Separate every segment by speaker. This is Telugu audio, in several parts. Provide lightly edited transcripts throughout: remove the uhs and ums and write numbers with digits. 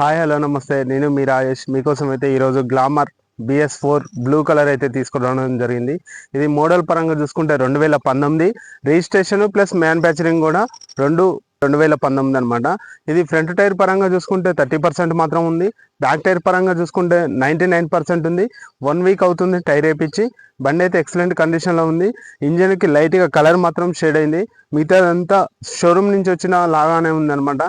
Speaker 1: హాయ్ హలో నమస్తే, నేను మీ రాజేష్. మీకోసం అయితే ఈరోజు గ్లామర్ BS4 బ్లూ కలర్ అయితే తీసుకురావడం జరిగింది. ఇది మోడల్ పరంగా చూసుకుంటే 2019 రిజిస్ట్రేషన్ ప్లస్ మ్యానుఫ్యాక్చరింగ్ కూడా 2019 అనమాట. ఇది ఫ్రంట్ టైర్ పరంగా చూసుకుంటే 30% మాత్రం ఉంది. బ్యాక్ టైర్ పరంగా చూసుకుంటే 99% ఉంది. 1 వీక్ అవుతుంది టైర్ వేయించి. బండి అయితే ఎక్సలెంట్ కండిషన్లో ఉంది. ఇంజన్కి లైట్గా కలర్ మాత్రం షేడ్ అయింది. మిగతాదంతా షోరూమ్ నుంచి వచ్చిన లాగానే ఉందన్నమాట.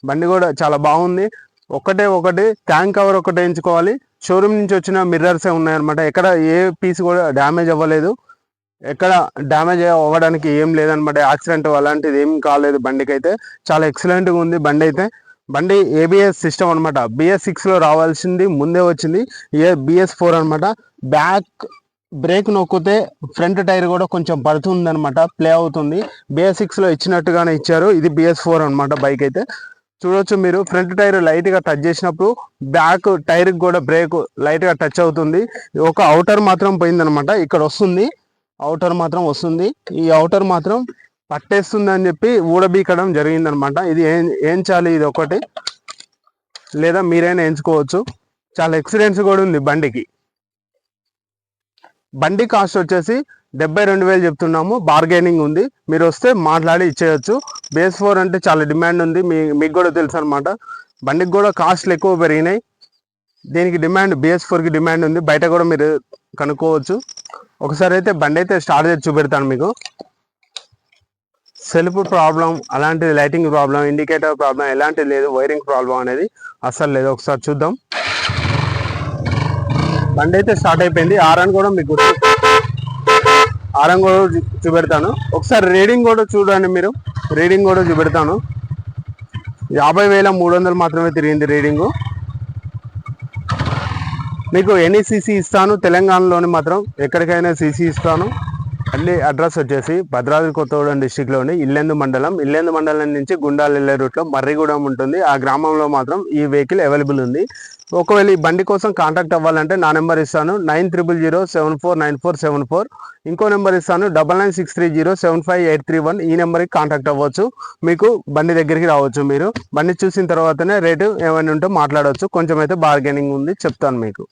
Speaker 1: బండి కూడా చాలా బాగుంది. ఒకటి ట్యాంక్ కవర్ ఒకటే ఎంచుకోవాలి. షోరూమ్ నుంచి వచ్చిన మిర్రర్సే ఉన్నాయన్నమాట. ఎక్కడ ఏ పీస్ కూడా డ్యామేజ్ అవ్వలేదు. ఎక్కడ డ్యామేజ్ అవ్వడానికి ఏం లేదనమాట. యాక్సిడెంట్ అలాంటిది ఏం కాలేదు. బండికి అయితే చాలా ఎక్సలెంట్గా ఉంది బండి అయితే. బండి ABS సిస్టమ్ అనమాట. BS6లో రావాల్సింది ముందే వచ్చింది. BS4 అనమాట. బ్యాక్ బ్రేక్ నొక్కితే ఫ్రంట్ టైర్ కూడా కొంచెం పడుతుంది అనమాట, ప్లే అవుతుంది. BS6లో ఇచ్చినట్టుగానే ఇచ్చారు. ఇది BS4 అనమాట. బైక్ అయితే చూడొచ్చు మీరు. ఫ్రంట్ టైర్ లైట్గా టచ్ చేసినప్పుడు బ్యాక్ టైర్కి కూడా బ్రేక్ లైట్గా టచ్ అవుతుంది. ఒక అవుటర్ మాత్రం పోయిందనమాట. ఇక్కడ వస్తుంది, అవుటర్ మాత్రం వస్తుంది. ఈ అవుటర్ మాత్రం పట్టేస్తుంది అని చెప్పి ఊడబీకడం జరిగిందనమాట. ఇది ఏంచాలి, ఇది ఒకటి, లేదా మీరైనా ఎంచుకోవచ్చు. చాలా ఎక్స్పీరియన్స్ కూడా ఉంది బండికి. బండి కాస్ట్ వచ్చేసి 72,000 చెప్తున్నాము. బార్గెనింగ్ ఉంది. మీరు వస్తే మాట్లాడి ఇచ్చేయచ్చు. BS4 అంటే చాలా డిమాండ్ ఉంది, మీకు కూడా తెలుసు అనమాట. బండికి కూడా కాస్ట్లు ఎక్కువ పెరిగినాయి. దీనికి డిమాండ్, BS4కి డిమాండ్ ఉంది. బయట కూడా మీరు కనుక్కోవచ్చు. ఒకసారి అయితే బండి అయితే స్టార్ట్ చేసి చూపెడతాను మీకు. సెల్ఫ్ ప్రాబ్లం అలాంటిది, లైటింగ్ ప్రాబ్లం, ఇండికేటర్ ప్రాబ్లం ఎలాంటిది లేదు. వైరింగ్ ప్రాబ్లం అనేది అస్సలు లేదు. ఒకసారి చూద్దాం. బండి అయితే స్టార్ట్ అయిపోయింది. ఆరన్ కూడా మీకు ఆరం కూడా చూపెడతాను. ఒకసారి రీడింగ్ కూడా చూడండి మీరు. రీడింగ్ కూడా చూపెడతాను. 50,300 మాత్రమే తిరిగింది రీడింగు. మీకు ఎనీ CC ఇస్తాను. తెలంగాణలోని మాత్రం ఎక్కడికైనా CC ఇస్తాను. మళ్ళీ అడ్రస్ వచ్చేసి భద్రాద్రి కొత్తగూడెం డిస్టిక్లోని ఇల్లెందు మండలం నుంచి గుండాలు వెళ్ళే రూట్లో మర్రిగూడెం ఉంటుంది. ఆ గ్రామంలో మాత్రం ఈ వెహికల్ అవైలబుల్ ఉంది. ఒకవేళ ఈ బండి కోసం కాంటాక్ట్ అవ్వాలంటే నా నెంబర్ ఇస్తాను, 9000749474. ఇంకో నెంబర్ ఇస్తాను, 9963075831. ఈ నెంబర్కి కాంటాక్ట్ అవ్వచ్చు. మీకు బండి దగ్గరికి రావచ్చు. మీరు బండి చూసిన తర్వాతనే రేటు ఏమైనా ఉంటే మాట్లాడవచ్చు. కొంచెం అయితే బార్గెనింగ్ ఉంది, చెప్తాను మీకు.